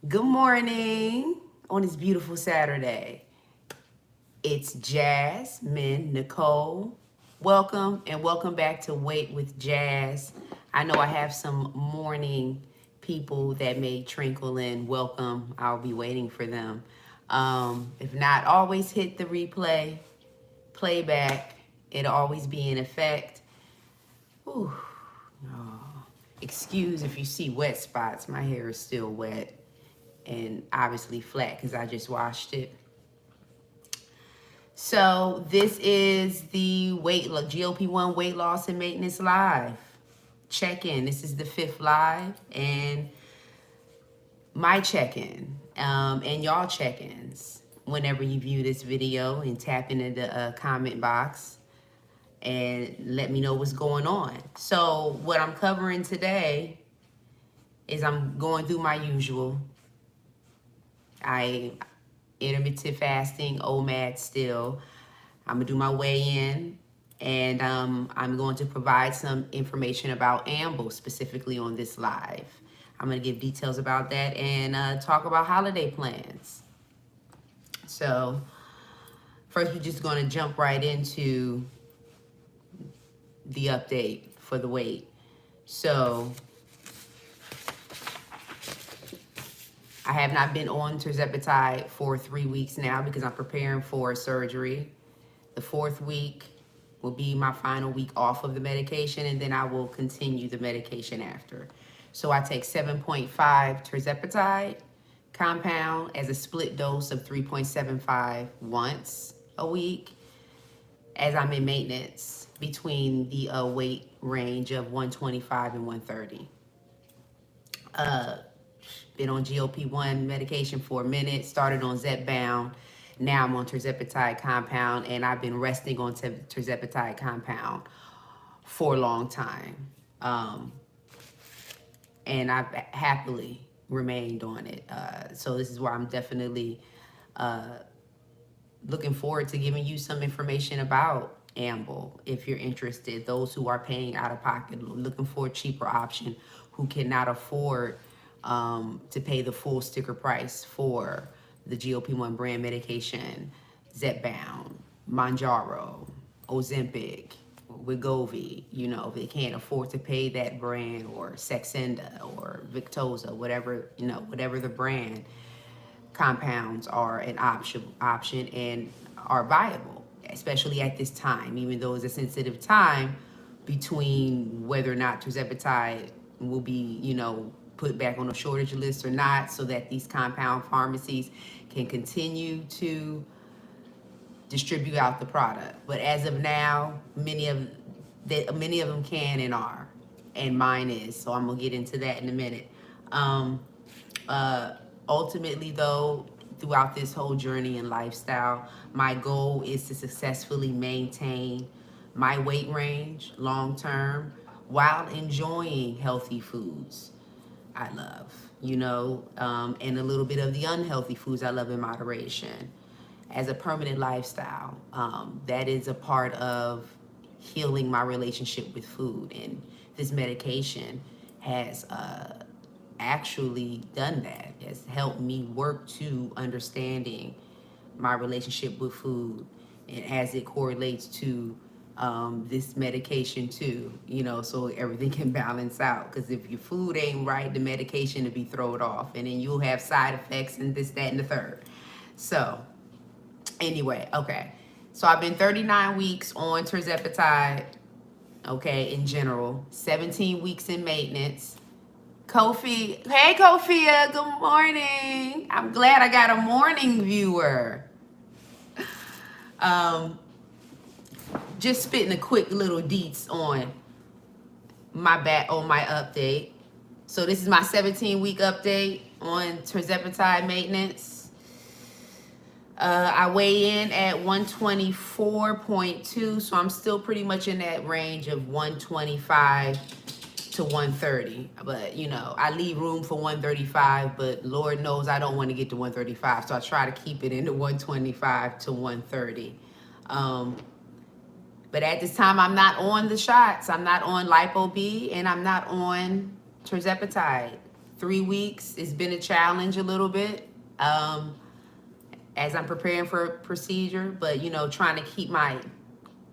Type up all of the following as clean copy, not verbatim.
Good morning on this beautiful Saturday. It's Jasmine Nicole. Welcome and welcome back to Wait with Jazz. I know I have some morning people that may trinkle in. Welcome. I'll be waiting for them. If not, always hit the replay, playback. It'll always be in effect. Ooh, oh. Excuse if you see wet spots. My hair is still wet and obviously flat because I just washed it. So this is the GLP-1 Weight Loss and Maintenance Live check-in. This is the 5th live and my check-in and y'all check-ins whenever you view this video, and tap into the comment box and let me know what's going on. So what I'm covering today is I'm going through my usual. Intermittent fasting, OMAD still. I'm gonna do my weigh-in, and I'm going to provide some information about Amble specifically on this live. I'm gonna give details about that and talk about holiday plans. So first, we're just gonna jump right into the update for the weight. So I have not been on tirzepatide for 3 weeks now because I'm preparing for surgery. The 4th week will be my final week off of the medication, and then I will continue the medication after. So I take 7.5 tirzepatide compound as a split dose of 3.75 once a week as I'm in maintenance between the weight range of 125 and 130. Been on GLP-1 medication for a minute, started on Zepbound. Now I'm on tirzepatide compound, and I've been resting on tirzepatide compound for a long time. And I've happily remained on it. So this is where I'm definitely looking forward to giving you some information about Amble if you're interested. Those who are paying out of pocket, looking for a cheaper option, who cannot afford to pay the full sticker price for the GLP-1 brand medication, Zepbound, Mounjaro, Ozempic, Wegovy. You know, if they can't afford to pay that brand, or Saxenda or Victoza, whatever, you know, whatever the brand, compounds are an option and are viable, especially at this time, even though it's a sensitive time between whether or not tirzepatide will be, you know, put back on a shortage list or not, so that these compound pharmacies can continue to distribute out the product. But as of now, many of them can and are, and mine is. So I'm gonna get into that in a minute. Ultimately, though, throughout this whole journey and lifestyle, my goal is to successfully maintain my weight range long term while enjoying healthy foods I love, you know, and a little bit of the unhealthy foods I love in moderation as a permanent lifestyle. That is a part of healing my relationship with food, and this medication has actually done that. Has helped me work to understanding my relationship with food, and as it correlates to this medication too, you know, so everything can balance out. Because if your food ain't right, the medication will be thrown off, and then you'll have side effects and this, that, and the third. So anyway, okay. So I've been 39 weeks on tirzepatide, okay, in general, 17 weeks in maintenance. Kofi, hey Kofia, good morning. I'm glad I got a morning viewer. Just spitting a quick little deets on my update. So this is my 17-week update on tirzepatide maintenance. I weigh in at 124.2, so I'm still pretty much in that range of 125 to 130. But, you know, I leave room for 135, but Lord knows I don't want to get to 135, so I try to keep it in the 125 to 130. But at this time, I'm not on the shots. I'm not on Lipo B, and I'm not on tirzepatide 3 weeks, it's been a challenge a little bit as I'm preparing for a procedure, but you know, trying to keep my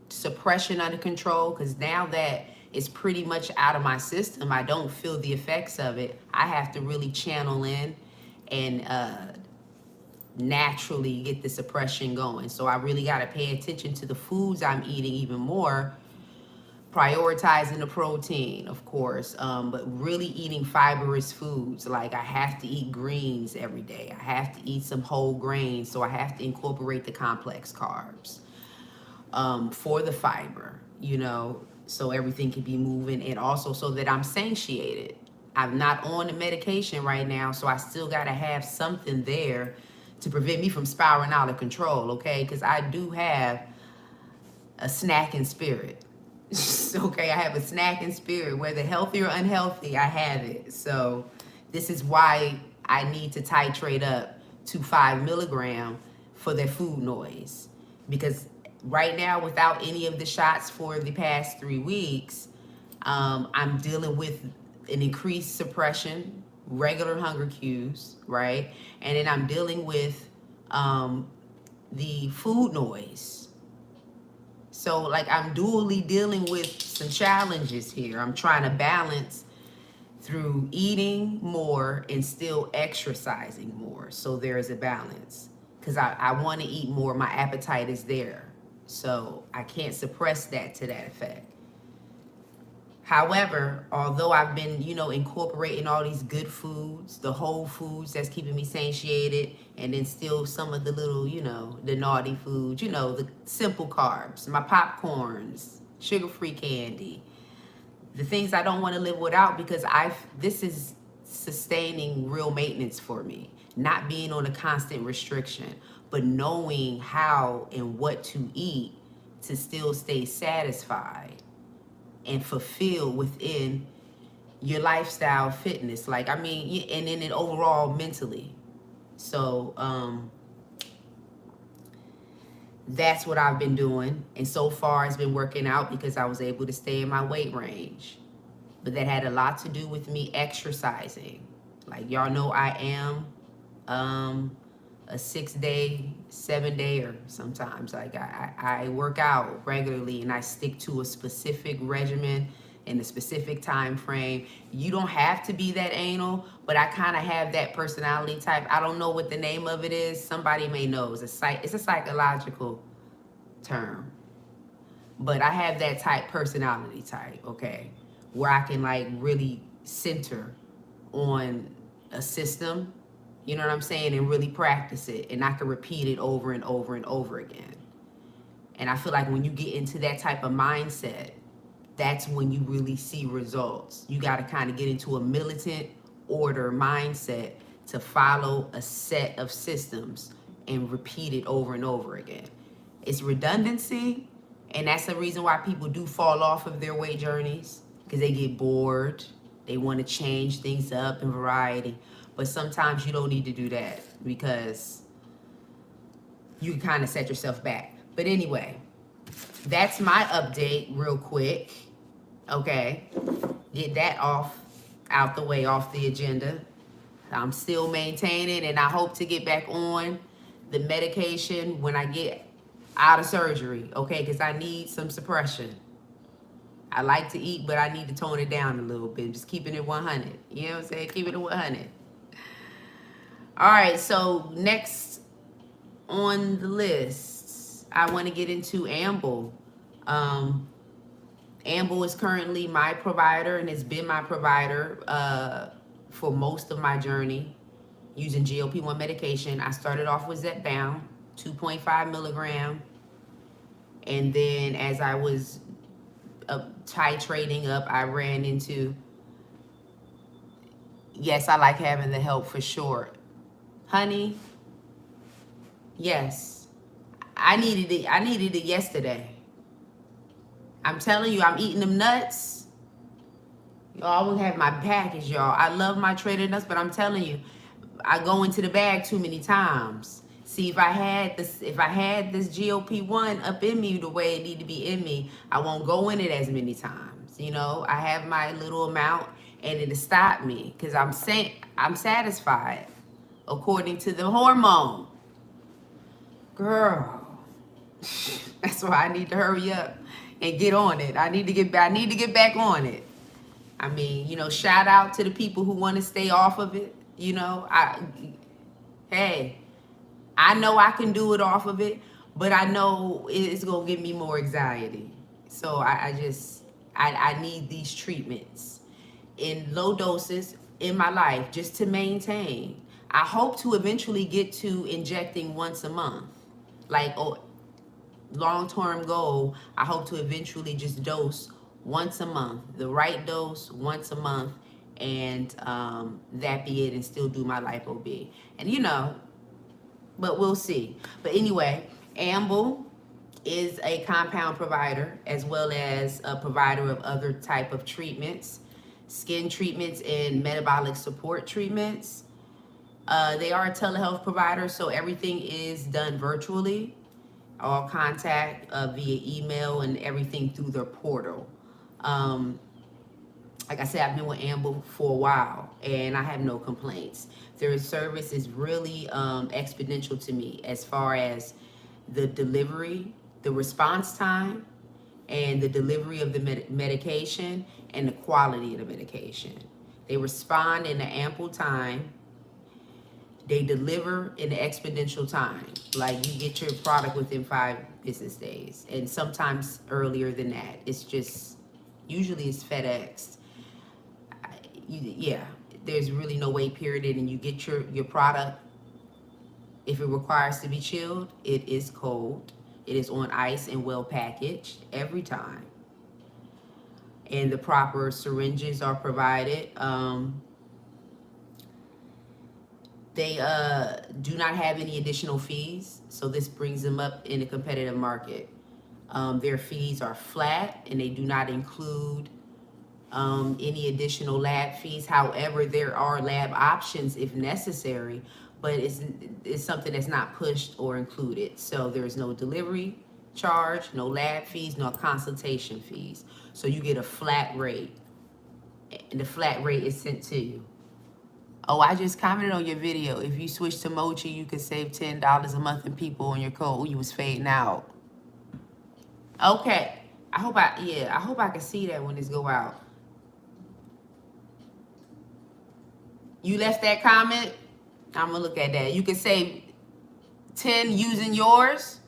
suppression under control, because now that it's pretty much out of my system, I don't feel the effects of it. I have to really channel in and naturally get the suppression going. So I really got to pay attention to the foods I'm eating even more, prioritizing the protein, of course, but really eating fibrous foods. Like I have to eat greens every day. I have to eat some whole grains, so I have to incorporate the complex carbs for the fiber, you know, so everything can be moving, and also so that I'm satiated. I'm not on the medication right now, so I still got to have something there to prevent me from spiraling out of control, okay? Because I do have a snacking spirit. Okay, I have a snacking spirit, whether healthy or unhealthy, I have it. So this is why I need to titrate up to 5 milligram for their food noise. Because right now, without any of the shots for the past 3 weeks, I'm dealing with an increased suppression, regular hunger cues, right? And then I'm dealing with the food noise. So like I'm dually dealing with some challenges here. I'm trying to balance through eating more and still exercising more. So there is a balance, because I want to eat more. My appetite is there. So I can't suppress that to that effect. However, although I've been, you know, incorporating all these good foods, the whole foods that's keeping me satiated, and then still some of the little, you know, the naughty foods, you know, the simple carbs, my popcorns, sugar-free candy, the things I don't want to live without, because this is sustaining real maintenance for me, not being on a constant restriction, but knowing how and what to eat to still stay satisfied and fulfilled within your lifestyle fitness. Like, I mean, and then it overall mentally. So that's what I've been doing. And so far it's been working out because I was able to stay in my weight range. But that had a lot to do with me exercising. Like, y'all know I am a 6-day, 7-day, or sometimes like I work out regularly, and I stick to a specific regimen in a specific time frame. You don't have to be that anal, but I kind of have that personality type. I don't know what the name of it is. Somebody may know. It's a psychological term, but I have that personality type, okay, where I can like really center on a system, you know what I'm saying, and really practice it, and I can repeat it over and over and over again. And I feel like when you get into that type of mindset, that's when you really see results. You got to kind of get into a militant order mindset to follow a set of systems and repeat it over and over again. It's redundancy, and that's the reason why people do fall off of their weight journeys, because they get bored. They want to change things up in variety. But sometimes you don't need to do that, because you can kind of set yourself back. But anyway, that's my update real quick. Okay, get that out the way, off the agenda. I'm still maintaining, and I hope to get back on the medication when I get out of surgery, okay, because I need some suppression. I like to eat, but I need to tone it down a little bit. Just keeping it 100. You know what I'm saying? Keep it 100. All right, so next on the list, I want to get into Amble. Amble is currently my provider, and has been my provider for most of my journey using GLP-1 medication. I started off with Zepbound, 2.5 milligram. And then as I was titrating up, I ran into, yes, I like having the help for sure. Honey, yes, I needed it yesterday. I'm telling you, I'm eating them nuts. Y'all will have my package, y'all. I love my Trader nuts, but I'm telling you, I go into the bag too many times. See, if I had this GLP-1 up in me the way it need to be in me, I won't go in it as many times. You know, I have my little amount, and it'll stop me because I'm satisfied according to the hormone. Girl, that's why I need to hurry up and get on it. I need to get back on it. I mean, you know, shout out to the people who want to stay off of it. You know, hey, I know I can do it off of it, but I know it's gonna give me more anxiety. So I need these treatments in low doses in my life just to maintain. I hope to eventually get to injecting once a month. Like, long-term goal, I hope to eventually just dose once a month, the right dose once a month, and that be it, and still do my lipo-B. And you know, but we'll see. But anyway, Amble is a compound provider as well as a provider of other type of treatments, skin treatments and metabolic support treatments. They are a telehealth provider, so everything is done virtually. All contact via email and everything through their portal. Like I said, I've been with Amble for a while and I have no complaints. Their service is really exponential to me as far as the delivery, the response time, and the delivery of the medication and the quality of the medication. They respond in an ample time. They deliver in an exponential time. Like, you get your product within 5 business days, and sometimes earlier than that. It's just, usually it's FedEx. Yeah, there's really no wait period, and you get your product. If it requires to be chilled, it is cold. It is on ice and well packaged every time. And the proper syringes are provided. They do not have any additional fees, so this brings them up in a competitive market. Their fees are flat, and they do not include any additional lab fees. However, there are lab options if necessary, but it's something that's not pushed or included. So there's no delivery charge, no lab fees, no consultation fees. So you get a flat rate, and the flat rate is sent to you. Oh, I just commented on your video. If you switch to Mochi, you could save $10 a month, and people on your code. You was fading out. Okay. I hope I can see that when this go out. You left that comment? I'm gonna look at that. You can save 10 using yours.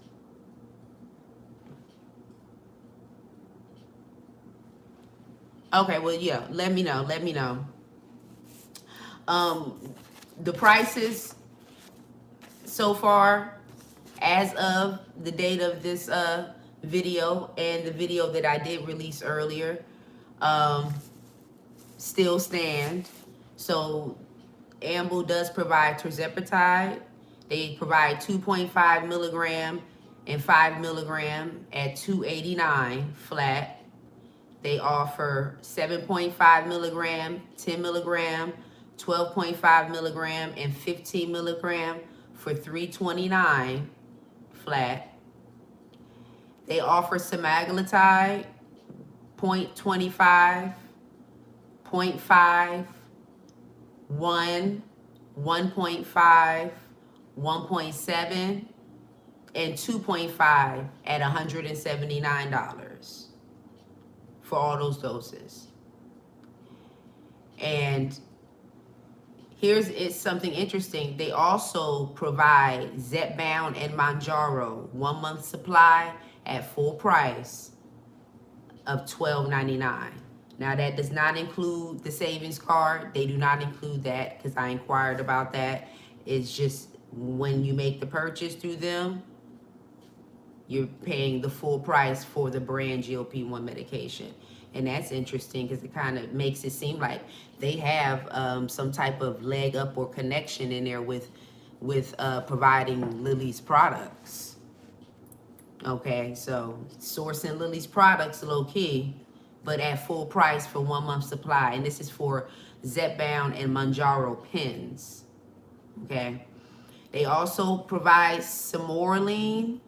Okay, well, yeah, let me know. The prices so far, as of the date of this video and the video that I did release earlier, still stand. So Amble does provide tirzepatide. They provide 2.5 milligram and 5 milligram at $289 flat. They offer 7.5 milligram, 10 milligram, 12.5 milligram, and 15 milligram for $329 flat. They offer semaglutide, 0.25, 0.5, 1, 1.5, 1.7, and 2.5 at $179 for all those doses. And here's something interesting. They also provide Zepbound and Mounjaro 1 month supply at full price of $12.99. Now, that does not include the savings card. They do not include that because I inquired about that. It's just when you make the purchase through them, you're paying the full price for the brand GLP-1 medication. And that's interesting because it kind of makes it seem like they have some type of leg up or connection in there with providing Lilly's products. Okay, so sourcing Lilly's products low key, but at full price for 1 month supply. And this is for Zepbound and Mounjaro pens. Okay, they also provide Semorelin,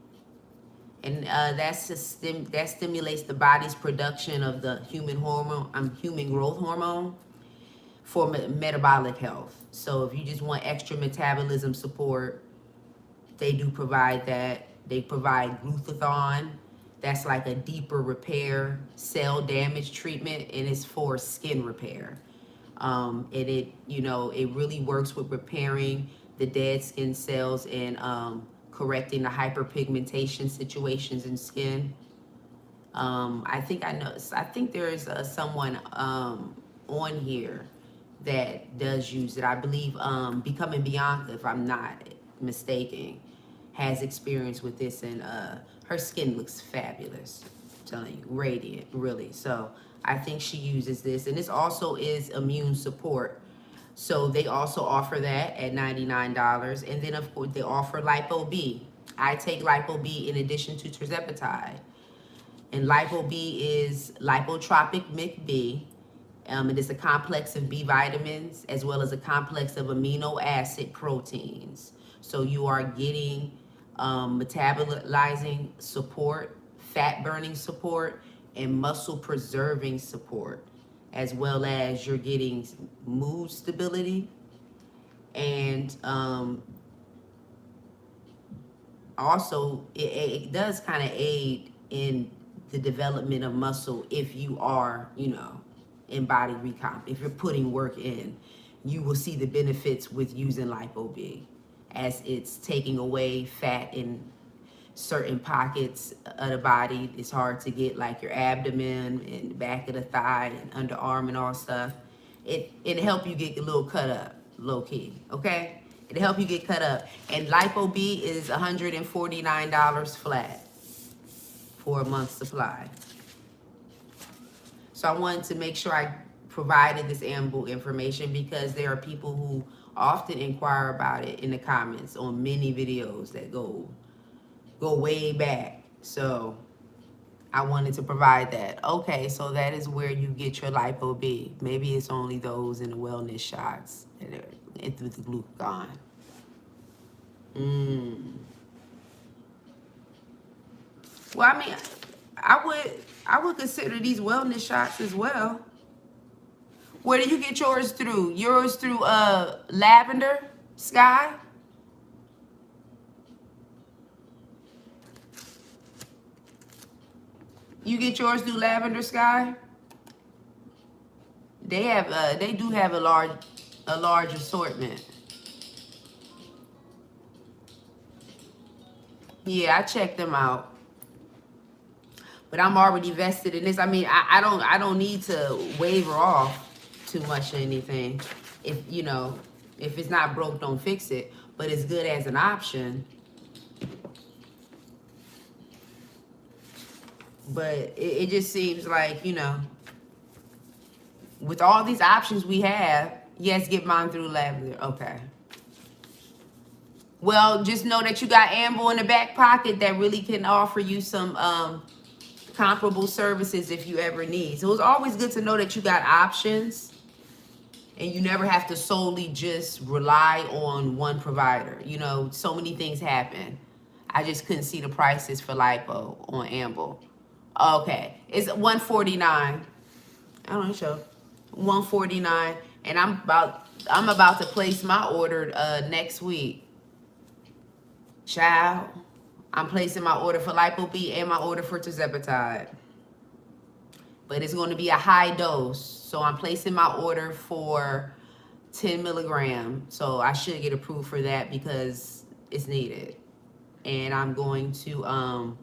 and that stimulates the body's production of the human growth hormone. for metabolic health. So if you just want extra metabolism support, they do provide that. They provide glutathione. That's like a deeper repair, cell damage treatment, and it's for skin repair. And it really works with repairing the dead skin cells and correcting the hyperpigmentation situations in skin. I think there is someone on here that does use it. I believe Becoming Bianca, if I'm not mistaken, has experience with this, and her skin looks fabulous. I'm telling you, radiant, really. So I think she uses this, and this also is immune support. So they also offer that at $99, and then of course they offer Lipo B. I take Lipo B in addition to tirzepatide, and Lipo B is lipotropic MIC-B. It is a complex of B vitamins as well as a complex of amino acid proteins. So you are getting metabolizing support, fat burning support, and muscle preserving support, as well as you're getting mood stability, and also it does kind of aid in the development of muscle if you are, in body recomp. If you're putting work in, you will see the benefits with using Lipo B, as it's taking away fat in certain pockets of the body. It's hard to get, like your abdomen and the back of the thigh and underarm and all stuff. It'll help you get a little cut up, low key, okay? It'll help you get cut up. And Lipo B is $149 flat for a month's supply. So I wanted to make sure I provided this Amble information, because there are people who often inquire about it in the comments on many videos that go way back. So I wanted to provide that. Okay, so that is where you get your Lipo B. Maybe it's only those in the wellness shots that are through the glucagon. Well, I mean, I would consider these wellness shots as well. Where do you get yours through? Yours through Lavender Sky? You get yours through Lavender Sky? They do have a large assortment. Yeah, I checked them out. But I'm already vested in this. I mean, I don't need to waver off too much or anything. If it's not broke, don't fix it. But it's good as an option. But it just seems like, with all these options we have, yes, get mine through Lavender. Okay. Well, just know that you got Amble in the back pocket that really can offer you some comparable services if you ever need. So it's always good to know that you got options, and you never have to solely just rely on one provider. So many things happen. I just couldn't see the prices for Lipo on Amble. Okay, it's $149. I don't know, show $149, and I'm about to place my order next week. Child, I'm placing my order for Lipo B and my order for tirzepatide. But it's going to be a high dose. So I'm placing my order for 10 milligrams. So I should get approved for that because it's needed. And I'm going to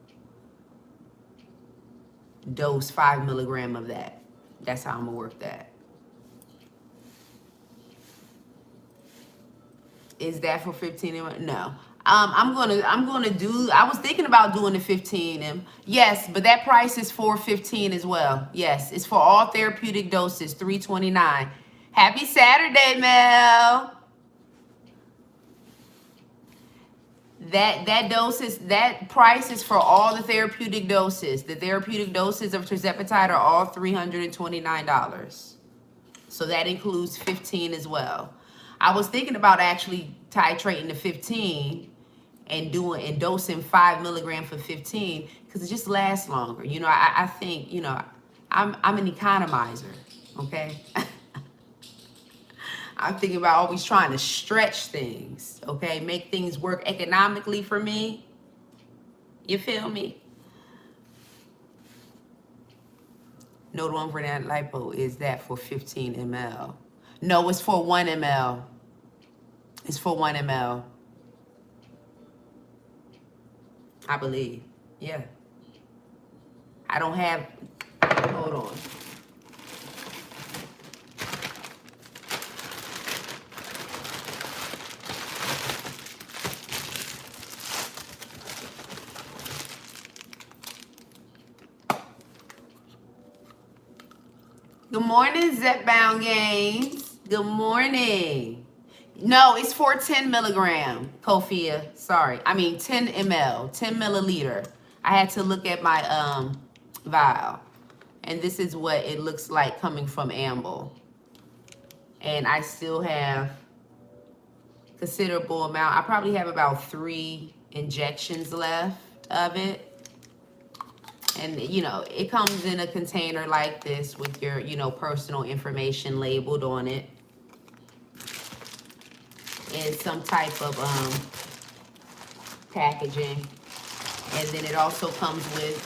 dose 5 milligrams of that. That's how I'm going to work that. Is that for 15? No. I was thinking about doing the 15. Yes, but that price is for 15 as well. Yes, it's for all therapeutic doses, $329. Happy Saturday, Mel. That price is for all the therapeutic doses. The therapeutic doses of tirzepatide are all $329. So that includes 15 as well. I was thinking about actually titrating to 15 and dosing 5 milligrams for 15, because it just lasts longer. I think, I'm an economizer, okay? I'm thinking about always trying to stretch things, okay? Make things work economically for me. You feel me? Note one for that lipo is that for 15 ml. No, it's for 1 ml. It's for 1 ml. I believe. Yeah. I don't have, hold on. Good morning, Zepbound Games. Good morning. No, it's for 10 milligram, Kofia. Sorry. I mean 10 ml, 10 milliliter. I had to look at my vial. And this is what it looks like coming from Amble. And I still have considerable amount. I probably have about 3 injections left of it. And, you know, it comes in a container like this with your, you know, personal information labeled on it. And some type of packaging. And then it also comes with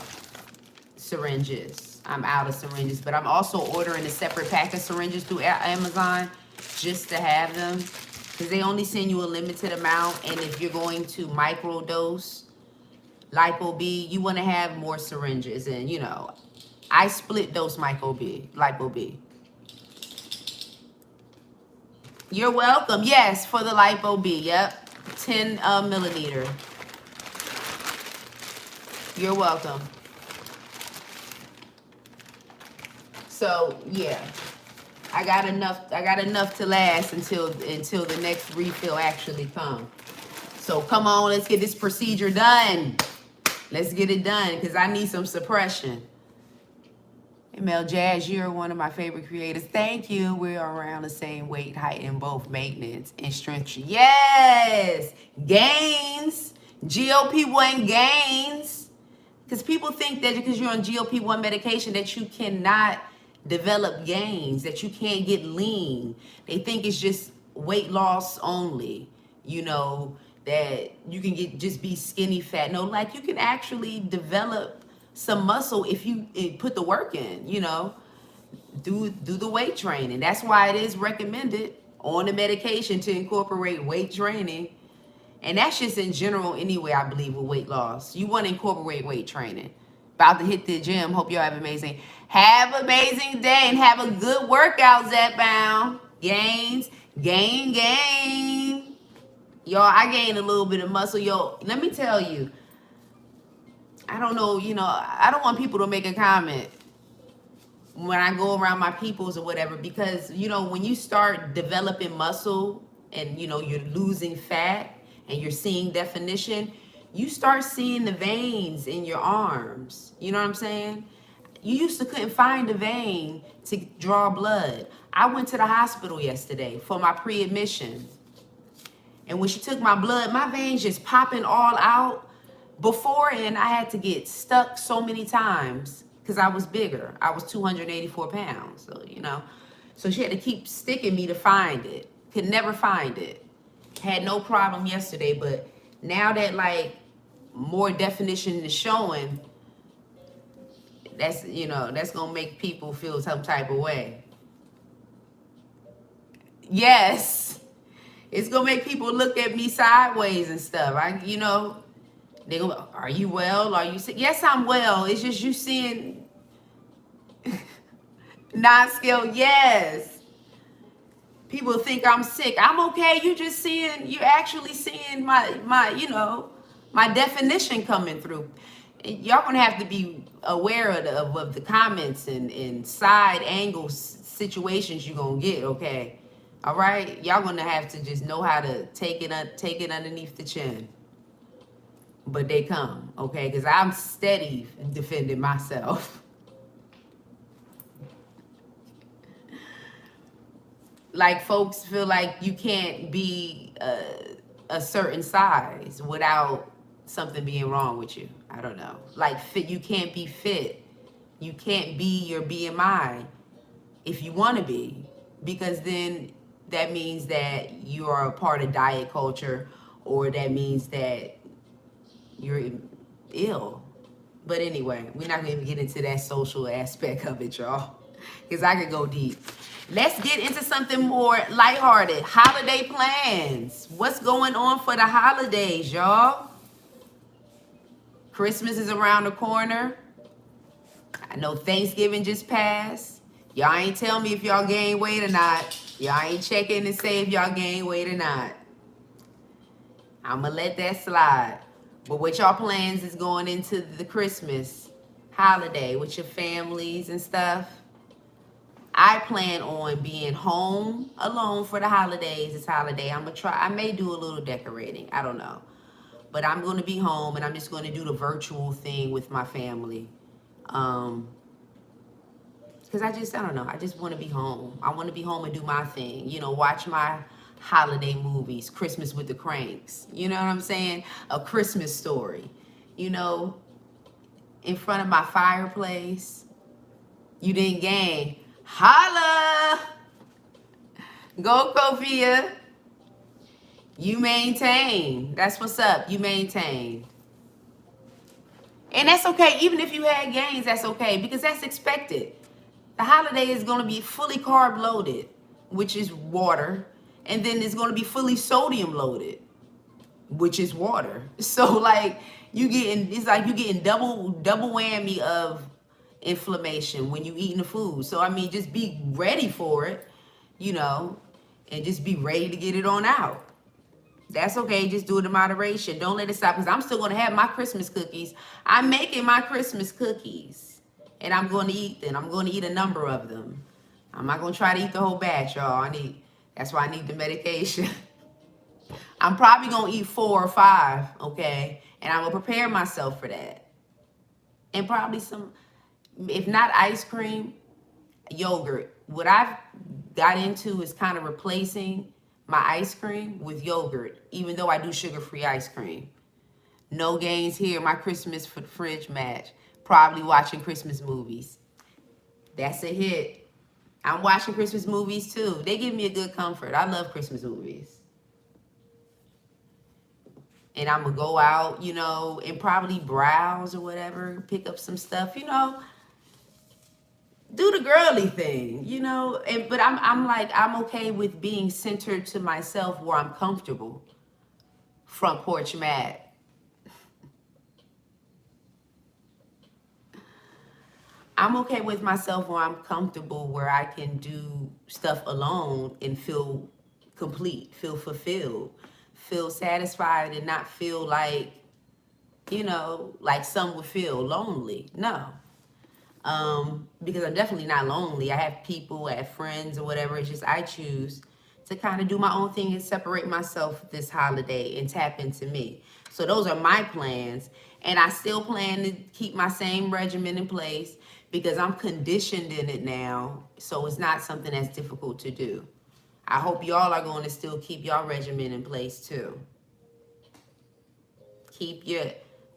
syringes. I'm out of syringes, but I'm also ordering a separate pack of syringes through Amazon just to have them. Because they only send you a limited amount. And if you're going to microdose Lipo B, you want to have more syringes. And, you know, I split dose Lipo B. You're welcome. Yes, for the Lipo B. Yep. 10 milliliter. You're welcome. So, yeah. I got enough to last until the next refill actually comes. So come on, let's get this procedure done. Let's get it done because I need some suppression. ML Jazz, you're one of my favorite creators. Thank you. We're around the same weight, height, in both maintenance and strength. Yes, gains, GLP-1 gains. Because people think that because you're on GLP-1 medication that you cannot develop gains, that you can't get lean. They think it's just weight loss only, you know, that you can just be skinny fat. No, like you can actually develop some muscle if you put the work in, you know, do the weight training. That's why it is recommended on the medication to incorporate weight training. And that's just in general anyway, I believe, with weight loss. You want to incorporate weight training. About to hit the gym. Hope y'all have amazing. Have an amazing day and have a good workout, Zepbound. Gains, gain. Y'all, I gained a little bit of muscle. Yo, let me tell you, I don't know, you know, I don't want people to make a comment when I go around my peoples or whatever, because, you know, when you start developing muscle and, you know, you're losing fat and you're seeing definition, you start seeing the veins in your arms. You know what I'm saying? You used to couldn't find a vein to draw blood. I went to the hospital yesterday for my pre-admission. And when she took my blood, my veins just popping all out. Before, and I had to get stuck so many times because I was bigger. I was 284 pounds. So, you know, so she had to keep sticking me to find it. Could never find it. Had no problem yesterday, but now that like more definition is showing, that's, you know, that's gonna make people feel some type of way. Yes, it's gonna make people look at me sideways and stuff. You know, they go, are you well? Are you sick? Yes, I'm well. It's just you seeing non-scale. Yes. People think I'm sick. I'm okay. You're actually seeing my, you know, my definition coming through. And y'all gonna have to be aware of the comments and side angle situations you're gonna get, okay? All right? Y'all gonna have to just know how to take it underneath the chin. But they come, okay? Because I'm steady defending myself. Like folks feel like you can't be a certain size without something being wrong with you. I don't know. Like fit, you can't be fit. You can't be your BMI if you want to be, because then that means that you are a part of diet culture, or that means that you're ill. But anyway, we're not going to even get into that social aspect of it, y'all, because I could go deep. Let's get into something more lighthearted. Holiday plans. What's going on for the holidays, y'all? Christmas is around the corner. I know Thanksgiving just passed. Y'all ain't tell me if y'all gained weight or not. Y'all ain't checking and say if y'all gained weight or not. I'ma let that slide. But what y'all plans is going into the Christmas holiday with your families and stuff? I plan on being home alone for the holidays. This holiday, I'm gonna try. I may do a little decorating. I don't know, but I'm gonna be home and I'm just gonna do the virtual thing with my family. Because I don't know. I just want to be home. I want to be home and do my thing. You know, watch my holiday movies, Christmas with the Cranks. You know what I'm saying? A Christmas Story. You know, in front of my fireplace. You didn't gain. Holla! Go, Kofia. You maintain. That's what's up. You maintain. And that's okay. Even if you had gains, that's okay. Because that's expected. The holiday is going to be fully carb loaded, which is water. And then it's going to be fully sodium loaded, which is water. So like it's like you getting double whammy of inflammation when you eating the food. So I mean, just be ready for it, you know, and just be ready to get it on out. That's okay. Just do it in moderation. Don't let it stop, because I'm still going to have my Christmas cookies. I'm making my Christmas cookies, and I'm going to eat them. I'm going to eat a number of them. I'm not going to try to eat the whole batch, y'all. That's why I need the medication. I'm probably going to eat 4 or 5, okay? And I'm going to prepare myself for that. And probably some, if not ice cream, yogurt. What I've got into is kind of replacing my ice cream with yogurt, even though I do sugar-free ice cream. No gains here. My Christmas fridge match. Probably watching Christmas movies. That's a hit. I'm watching Christmas movies too. They give me a good comfort. I love Christmas movies. And I'm going to go out, you know, and probably browse or whatever, pick up some stuff, you know. Do the girly thing, you know. But I'm okay with being centered to myself where I'm comfortable. Front porch mat. I'm okay with myself where I'm comfortable, where I can do stuff alone and feel complete, feel fulfilled, feel satisfied, and not feel like, you know, like some would feel lonely. No. Because I'm definitely not lonely. I have people, I have friends or whatever. It's just I choose to kind of do my own thing and separate myself this holiday and tap into me. So those are my plans. And I still plan to keep my same regimen in place because I'm conditioned in it now. So it's not something that's difficult to do. I hope y'all are going to still keep y'all regimen in place too. Keep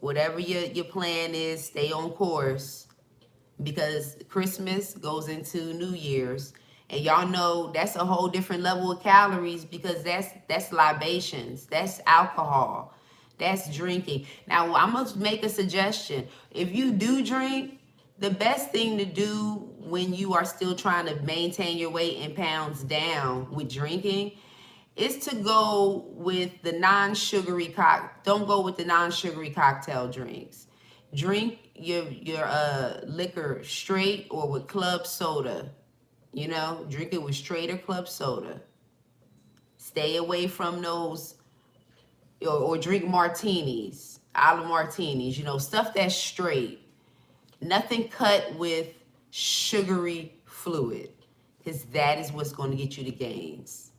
whatever your plan is, stay on course. Because Christmas goes into New Year's, and y'all know that's a whole different level of calories, because that's libations, that's alcohol, that's drinking. Now I'm gonna make a suggestion. If you do drink, the best thing to do when you are still trying to maintain your weight in pounds down with drinking is to go with the non-sugary don't go with the non-sugary cocktail drinks. Drink your liquor straight or with club soda. You know, drink it with straight or club soda. Stay away from those, or drink martinis, olive martinis, you know, stuff that's straight. Nothing cut with sugary fluid, because that is what's going to get you the gains.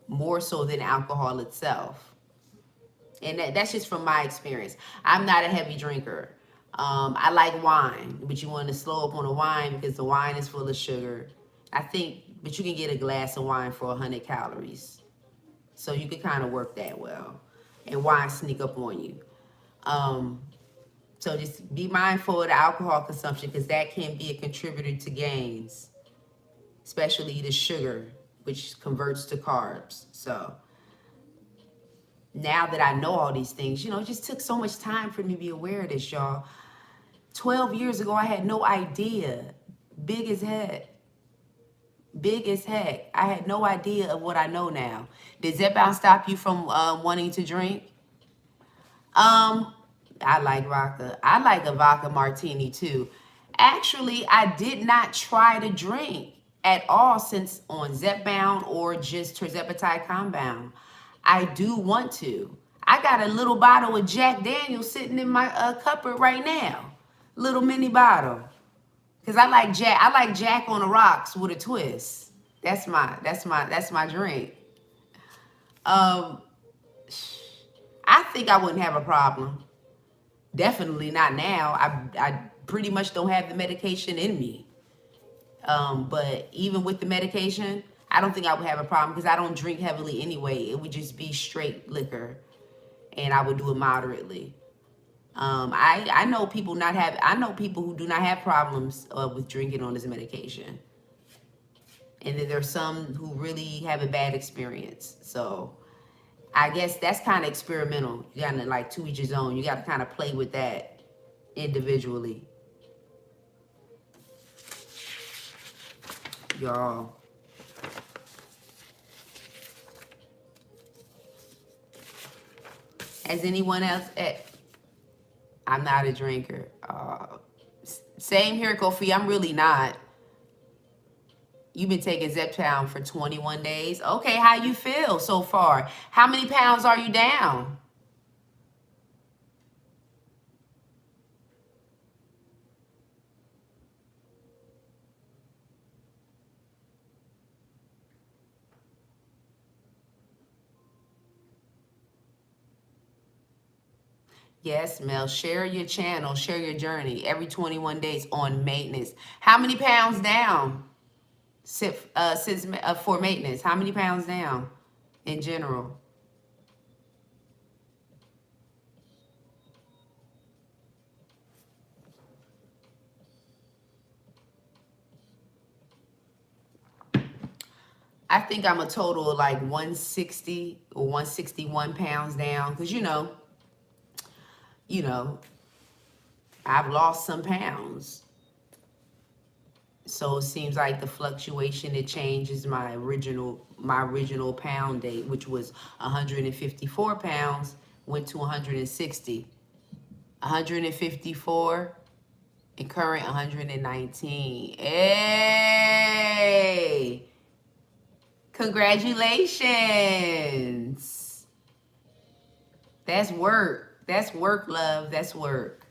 More so than alcohol itself. And that's just from my experience. I'm not a heavy drinker. I like wine, but you want to slow up on the wine because the wine is full of sugar. But you can get a glass of wine for 100 calories. So you can kind of work that well. And wine sneak up on you. So just be mindful of the alcohol consumption, because that can be a contributor to gains, especially the sugar. which converts to carbs. So now that I know all these things, it just took so much time for me to be aware of this, y'all. 12 years ago, I had no idea. Big as heck. Big as heck. I had no idea of what I know now. Did Zepbound stop you from wanting to drink? I like vodka. I like a vodka martini too. Actually, I did not try to drink at all since on Zepbound or just terzepatide compound. I do want to. I got a little bottle of Jack Daniels sitting in my cupboard right now. Little mini bottle. Cause I like Jack. I like Jack on the rocks with a twist. That's my drink. I think I wouldn't have a problem. Definitely not now. I pretty much don't have the medication in me. But even with the medication, I don't think I would have a problem because I don't drink heavily anyway. It would just be straight liquor, and I would do it moderately. I know people who do not have problems with drinking on this medication, and then there's some who really have a bad experience. So I guess that's kind of experimental. You gotta like to each his own. You gotta kind of play with that individually, y'all. Has anyone else? I'm not a drinker. Same here, Kofi. I'm really not. You've been taking Zepbound for 21 days. Okay, how you feel so far? How many pounds are you down? Yes, Mel. Share your channel. Share your journey. Every 21 days on maintenance. How many pounds down? Since for maintenance, how many pounds down in general? I think I'm a total of like 160 or 161 pounds down because you know, I've lost some pounds. So it seems like the fluctuation, it changes my original pound date, which was 154 pounds, went to 160. 154 and current 119. Hey! Congratulations. That's work. That's work, love. That's work.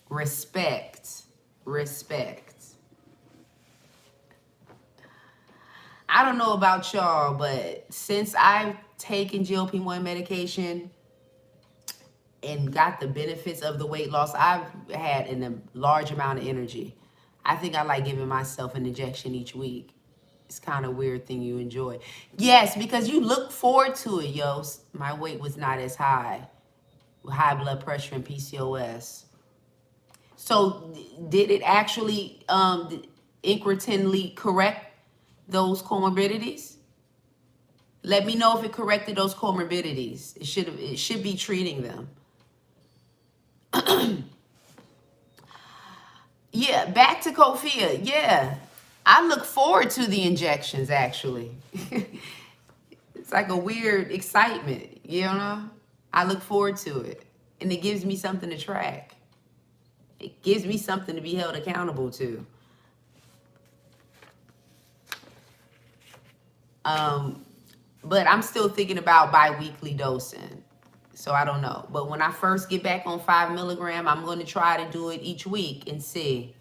Respect. Respect. I don't know about y'all, but since I've taken GLP-1 medication and got the benefits of the weight loss, I've had a large amount of energy. I think I like giving myself an injection each week. It's kind of a weird thing you enjoy. Yes, because you look forward to it, yo. My weight was not as high. High blood pressure and PCOS. So did it actually incrementally correct those comorbidities? Let me know if it corrected those comorbidities. It should be treating them. Yeah, back to Kofia. Yeah. I look forward to the injections actually. It's like a weird excitement, you know? I look forward to it. And it gives me something to track. It gives me something to be held accountable to. But I'm still thinking about bi-weekly dosing. So I don't know. But when I first get back on 5 milligram, I'm going to try to do it each week and see.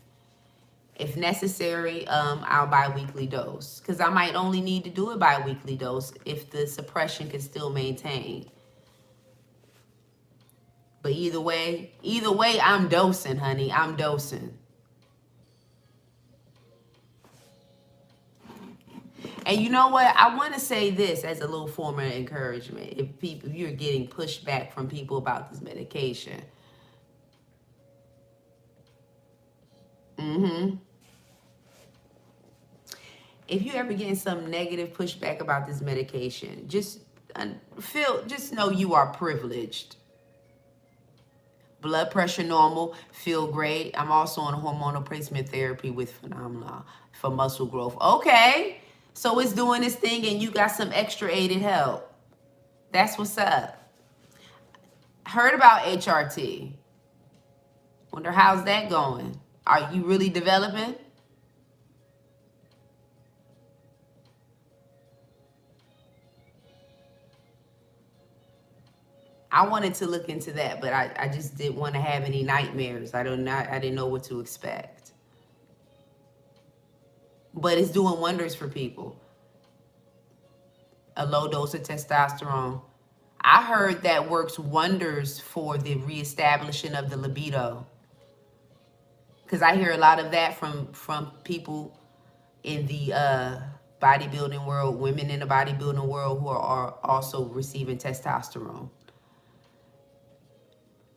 If necessary, I'll bi-weekly dose. Because I might only need to do a bi-weekly dose if the suppression can still maintain. But either way, I'm dosing, honey. I'm dosing. And you know what? I want to say this as a little form of encouragement. If you're getting pushback from people about this medication. if you ever getting some negative pushback about this medication, just just know you are privileged. Blood pressure normal, feel great. I'm also on hormonal replacement therapy with Phenomenal for muscle growth. Okay, so it's doing this thing and you got some extra aided help. That's what's up. Heard about HRT. Wonder how's that going? Are you really developing? I wanted to look into that, but I just didn't want to have any nightmares. I didn't know what to expect. But it's doing wonders for people. A low dose of testosterone. I heard that works wonders for the reestablishing of the libido. Because I hear a lot of that from people in the bodybuilding world, women in the bodybuilding world who are also receiving testosterone.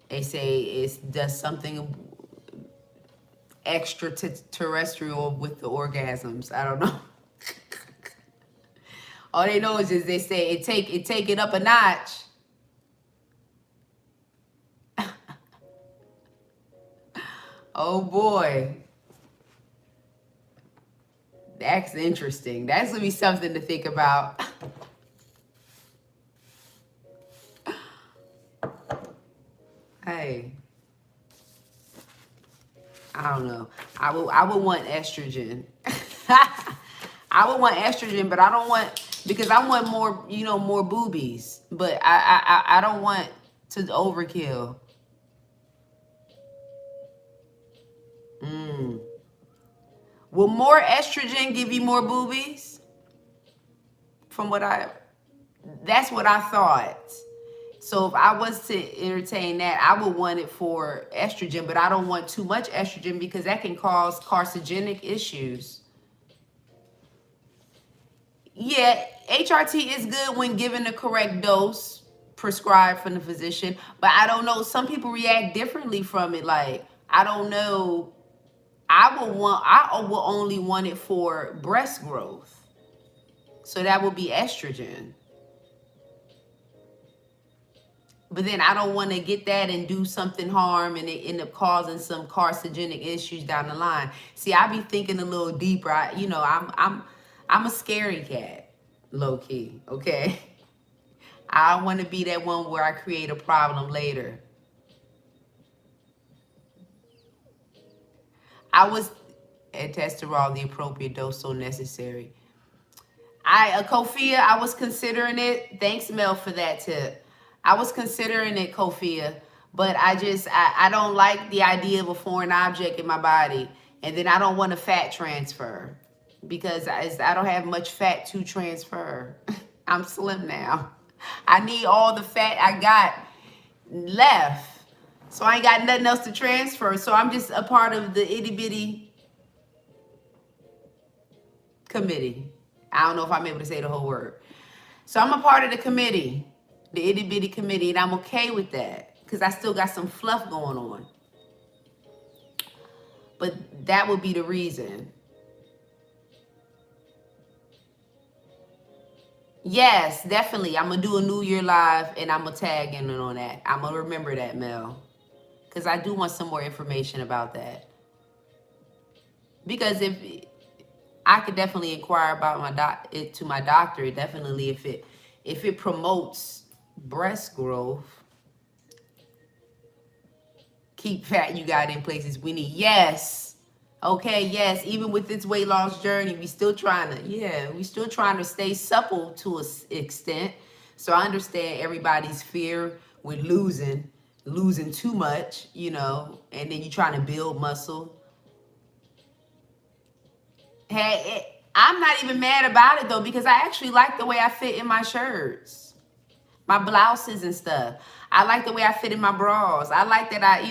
They say it does something extraterrestrial with the orgasms. I don't know. All they know is they say it take it up a notch. Oh boy. That's interesting. That's gonna be something to think about. Hey. I don't know. I would want estrogen. I would want estrogen, but I don't want, because I want more, more boobies. But I don't want to overkill. Will more estrogen give you more boobies? That's what I thought. So if I was to entertain that, I would want it for estrogen, but I don't want too much estrogen because that can cause carcinogenic issues. Yeah, HRT is good when given the correct dose prescribed from the physician, but I don't know. Some people react differently from it. Like, I don't know. I will only want it for breast growth. So that would be estrogen. But then I don't want to get that and do something harm and it end up causing some carcinogenic issues down the line. See, I be thinking a little deeper. I'm a scary cat, low key. Okay, I want to be that one where I create a problem later. I was at testosterone, the appropriate dose so necessary. Kofia, I was considering it. Thanks, Mel, for that tip. I was considering it, Kofia, but I don't like the idea of a foreign object in my body. And then I don't want a fat transfer because I don't have much fat to transfer. I'm slim now. I need all the fat I got left. So I ain't got nothing else to transfer. So I'm just a part of the itty bitty committee. I don't know if I'm able to say the whole word. So I'm a part of the committee. The itty bitty committee, and I'm okay with that because I still got some fluff going on. But that would be the reason. Yes, definitely. I'm gonna do a New Year live and I'm gonna tag in on that. I'm gonna remember that, Mel, because I do want some more information about that. Because if I could definitely inquire about my doctor, definitely if it promotes breast growth, keep fat you got in places we need. Yes. Okay, yes. Even with this weight loss journey, we still trying to stay supple to an extent. So I understand everybody's fear with losing too much, and then you're trying to build muscle. Hey, I'm not even mad about it though, because I actually like the way I fit in my shirts. My blouses and stuff. I like the way I fit in my bras. I like that I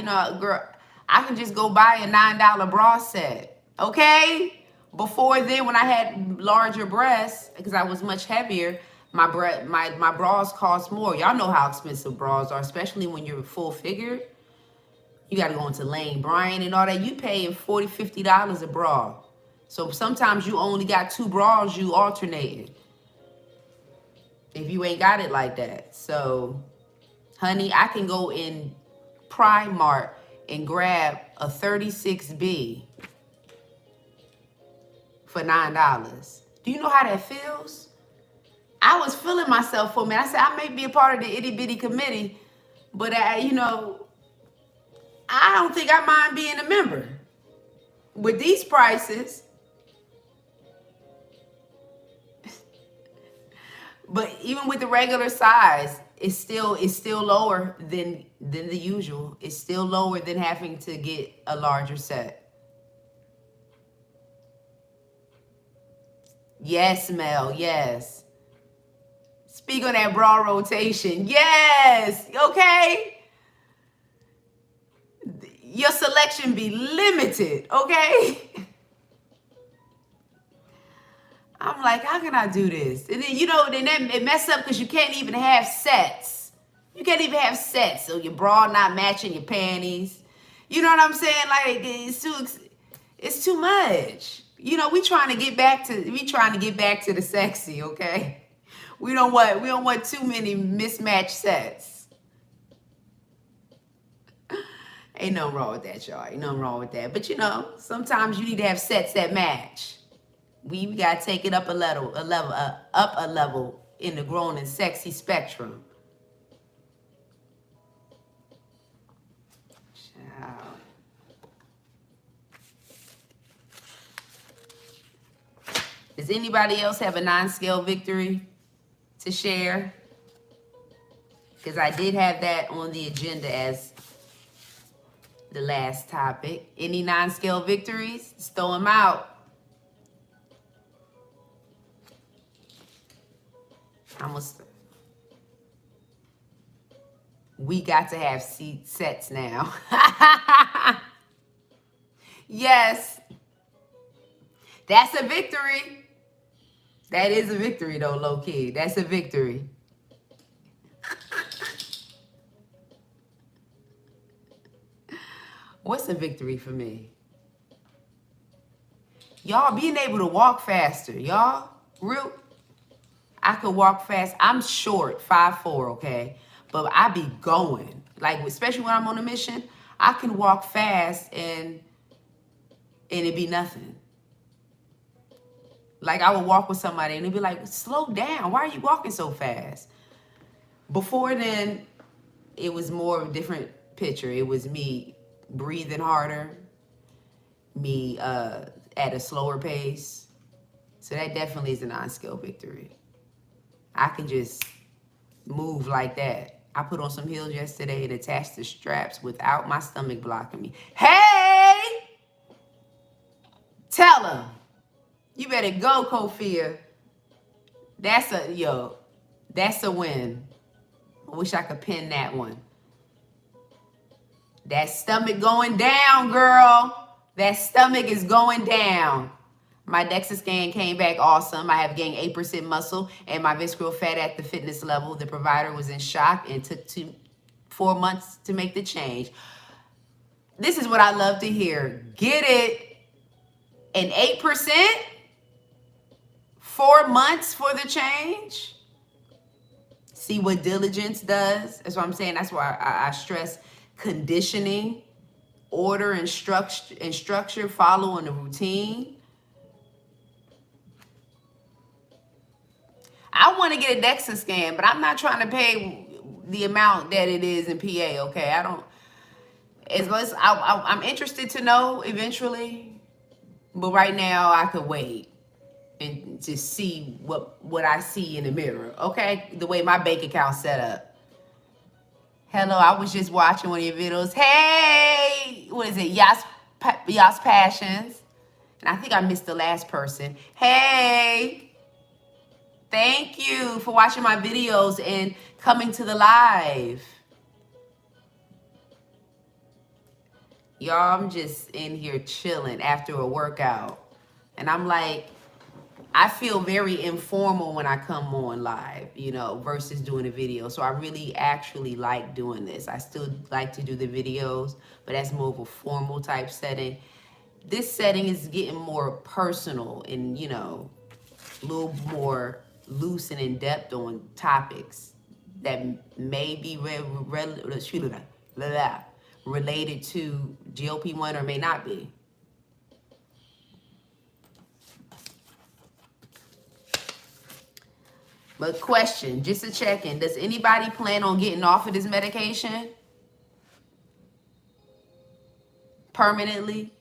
can just go buy a $9 bra set. Okay? Before then, when I had larger breasts, because I was much heavier, my bras cost more. Y'all know how expensive bras are, especially when you're full figured. You got to go into Lane Bryant and all that. You paying $40, $50 a bra. So sometimes you only got 2 bras you alternating if you ain't got it like that. So, honey, I can go in Primark and grab a 36B for $9. Do you know how that feels? I was feeling myself for a minute. I said, I may be a part of the itty bitty committee, but you know, I don't think I mind being a member. With these prices, but even with the regular size, it's still lower than the usual. It's still lower than having to get a larger set. Yes, Mel, yes. Speak on that bra rotation. Yes, okay? Your selection be limited, okay? I'm like, how can I do this? And then, you know, then it mess up because you can't even have sets. You can't even have sets. So your bra not matching your panties. You know what I'm saying? Like, it's too much. You know, we trying to get back to the sexy, okay? We don't want too many mismatched sets. Ain't nothing wrong with that, y'all. Ain't nothing wrong with that. But you know, sometimes you need to have sets that match. We gotta take it up a level in the grown and sexy spectrum. Child. Does anybody else have a non-scale victory to share? Because I did have that on the agenda as the last topic. Any non-scale victories? Just throw them out. We got to have seat sets now. Yes. That's a victory. That is a victory though, low key. That's a victory. What's a victory for me? Y'all being able to walk faster. Y'all, real. I could walk fast. I'm short, 5'4", okay? But I be going. Like, especially when I'm on a mission, I can walk fast and it be nothing. Like, I would walk with somebody and they'd be like, slow down. Why are you walking so fast? Before then, it was more of a different picture. It was me breathing harder, me at a slower pace. So that definitely is a non-scale victory. I can just move like that. I put on some heels yesterday and attached the straps without my stomach blocking me. Hey! Tell her. You better go, Kofia. That's a win. I wish I could pin that one. That stomach going down, girl. That stomach is going down. My DEXA scan came back awesome. I have gained 8% muscle and my visceral fat at the fitness level. The provider was in shock and took 4 months to make the change. This is what I love to hear. Get it. And 8%? 4 months for the change? See what diligence does? That's what I'm saying. That's why I stress conditioning, order and structure, following a routine. I want to get a DEXA scan, but I'm not trying to pay the amount that it is in PA, okay? I don't, as much as I'm interested to know eventually, but right now I could wait and to see what I see in the mirror, okay? The way my bank account's set up. Hello, I was just watching one of your videos. Hey, what is it? Yas Passions. And I think I missed the last person. Hey. Thank you for watching my videos and coming to the live. Y'all, I'm just in here chilling after a workout. And I'm like, I feel very informal when I come on live, you know, versus doing a video. So I really actually like doing this. I still like to do the videos, but that's more of a formal type setting. this setting is getting more personal and, you know, a little more loose and in depth on topics that may be related to GLP-1 or may not be. But question, just to check in, does anybody plan on getting off of this medication permanently?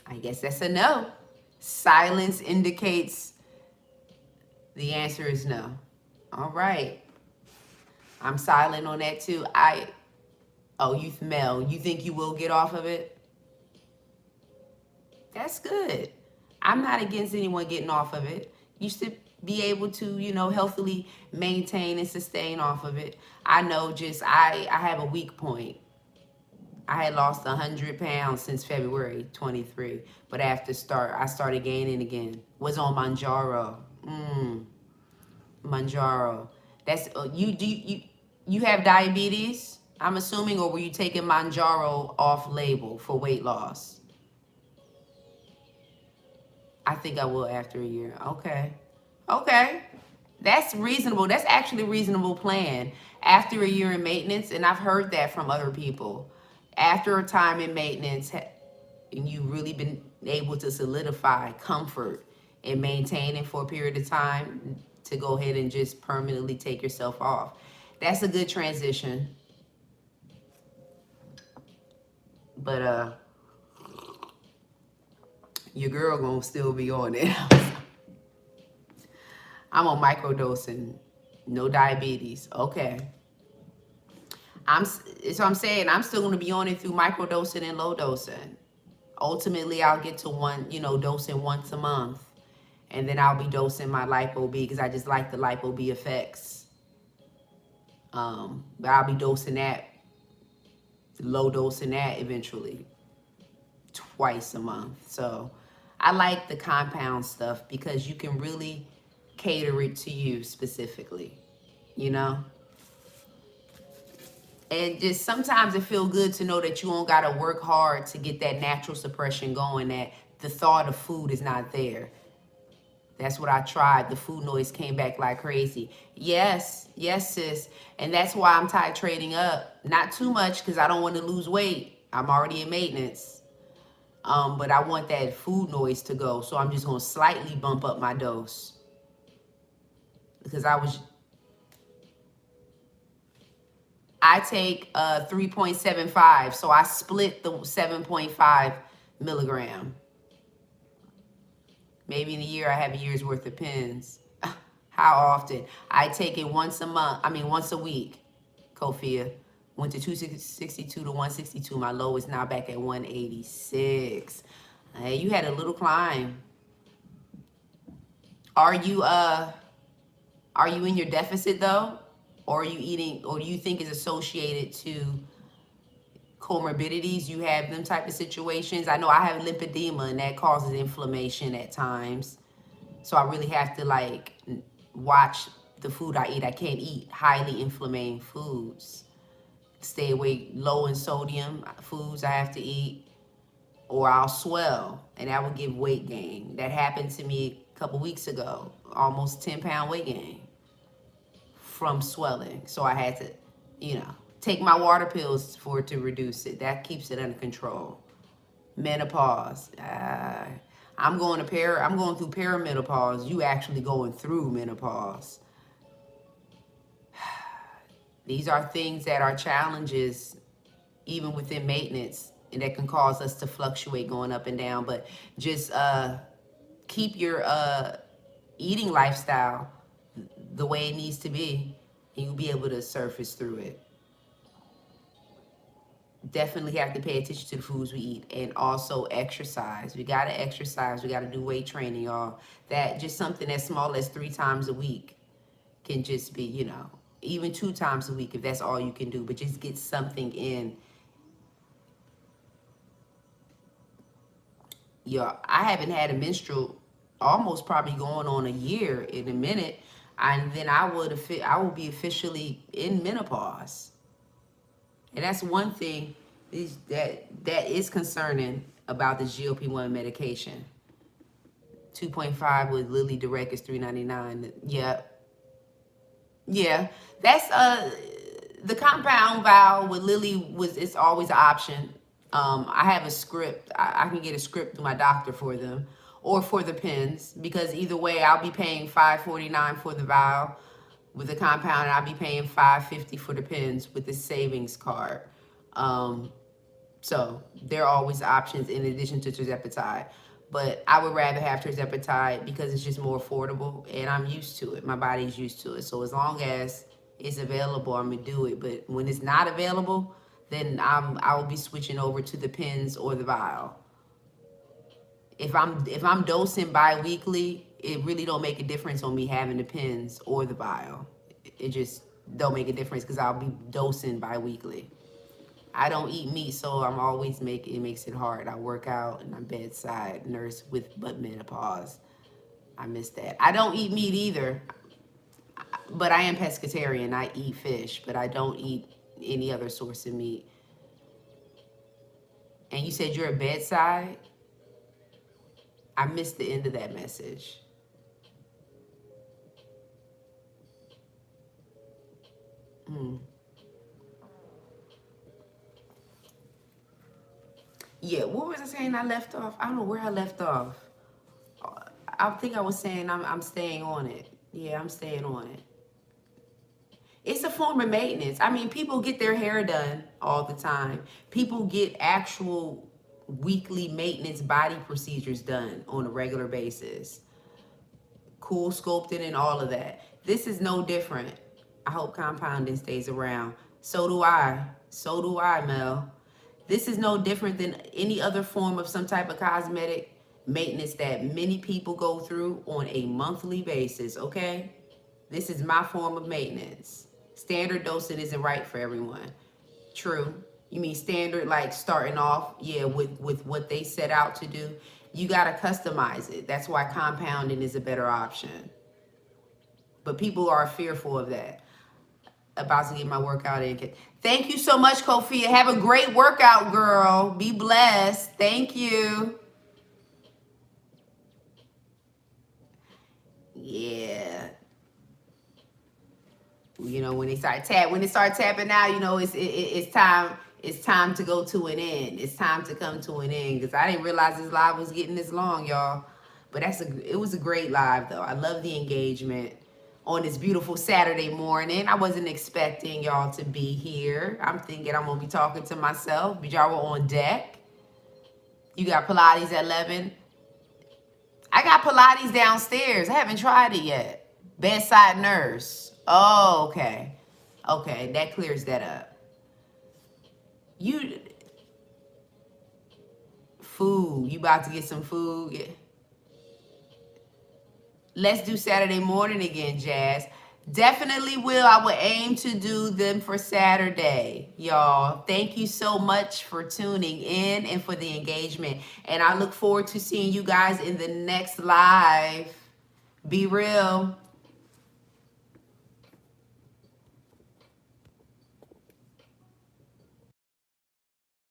I guess that's a no. Silence indicates the answer is no. All right. I'm silent on that too. Mel, you think you will get off of it? That's good. I'm not against anyone getting off of it. You should be able to, you know, healthily maintain and sustain off of it. I know I have a weak point. I had lost 100 pounds since February 23, but I started gaining again. Was on Manjaro. Manjaro. That's you have diabetes, I'm assuming, or were you taking Manjaro off label for weight loss? I think I will after a year. Okay. That's reasonable. That's actually a reasonable plan. After a year in maintenance, and I've heard that from other people. After a time in maintenance, and you've really been able to solidify comfort and maintain it for a period of time, to go ahead and just permanently take yourself off. That's a good transition. But your girl gonna still be on it. I'm on microdosing, no diabetes. Okay. I'm saying I'm still gonna be on it through microdosing and low dosing. Ultimately, I'll get to one, you know, dosing once a month. And then I'll be dosing my Lipo B because I just like the Lipo B effects. But I'll be dosing that, low dosing that eventually, twice a month. So I like the compound stuff because you can really cater it to you specifically, you know? And just sometimes it feels good to know that you don't gotta work hard to get that natural suppression going, that the thought of food is not there. That's what I tried. The food noise came back like crazy. Yes, sis. And that's why I'm titrating up. Not too much because I don't want to lose weight. I'm already in maintenance. But I want that food noise to go. So I'm just going to slightly bump up my dose. Because I take 3.75. So I split the 7.5 milligram. Maybe in a year I have a year's worth of pens. How often? I take it once a week, Kofia. Went to 262 to 162. My low is now back at 186. Hey, you had a little climb. Are you in your deficit though? Or are you eating, or do you think is associated to comorbidities? You have them type of situations. I know I have lymphedema and that causes inflammation at times. So I really have to like watch the food I eat. I can't eat highly inflamed foods. Stay away low in sodium foods I have to eat, or I'll swell and that will give weight gain. That happened to me a couple weeks ago, almost 10-pound weight gain from swelling. So I had to, you know, take my water pills for it to reduce it. That keeps it under control. Menopause. I'm going through perimenopause. You actually going through menopause. These are things that are challenges even within maintenance, and that can cause us to fluctuate going up and down. But just keep your eating lifestyle the way it needs to be, and you'll be able to surface through it. Definitely have to pay attention to the foods we eat, and also exercise. We gotta exercise. We gotta do weight training, y'all. That just something as small as 3 times a week can just be, you know, even 2 times a week if that's all you can do, but just get something in. Yeah, I haven't had a menstrual almost probably going on a year in a minute. and then I will be officially in menopause. And that's one thing that is concerning about the GLP-1 medication. 2.5 with Lilly Direct is $3.99. Yep. Yeah, that's the compound vial with Lilly was it's always an option. I have a script. I can get a script through my doctor for them or for the pens because either way I'll be paying $5.49 for the vial with the compound and I'll be paying $5.50 for the pens with the savings card. Um, so there are always options in addition to tirzepatide. But I would rather have tirzepatide because it's just more affordable and I'm used to it. My body's used to it. So as long as it's available, I'm gonna do it. But when it's not available, then I will be switching over to the pens or the vial. If I'm dosing bi-weekly, it really don't make a difference on me having the pens or the vial. It just don't make a difference because I'll be dosing bi-weekly. I don't eat meat, so I'm always it makes it hard. I work out and I'm bedside nurse with butt menopause. I miss that. I don't eat meat either, but I am pescatarian. I eat fish, but I don't eat any other source of meat. And you said you're a bedside? I missed the end of that message. Yeah, what was I saying I left off? I don't know where I left off. I think I was saying I'm staying on it. Yeah, I'm staying on it. It's a form of maintenance. I mean, people get their hair done all the time. People get actual weekly maintenance body procedures done on a regular basis. Cool sculpting and all of that. This is no different. I hope compounding stays around. So do I. So do I, Mel. This is no different than any other form of some type of cosmetic maintenance that many people go through on a monthly basis, okay? This is my form of maintenance. Standard dosing isn't right for everyone. True. You mean standard, like starting off, yeah, with what they set out to do? You got to customize it. That's why compounding is a better option. But people are fearful of that. About to get my workout in. Thank you so much, Kofia. Have a great workout, girl. Be blessed. Thank you. Yeah. You know, when they start tapping out, you know, it's time to go to an end. It's time to come to an end because I didn't realize this live was getting this long, y'all. But it was a great live though. I love the engagement on this beautiful Saturday morning. I wasn't expecting y'all to be here. I'm thinking I'm gonna be talking to myself, but y'all were on deck. You got Pilates at 11. I got Pilates downstairs. I haven't tried it yet. Bedside nurse. Oh, okay. Okay, that clears that up. Food. You about to get some food? Yeah. Let's do Saturday morning again, Jazz. Definitely will. I will aim to do them for Saturday, y'all. Thank you so much for tuning in and for the engagement. And I look forward to seeing you guys in the next live. Be real.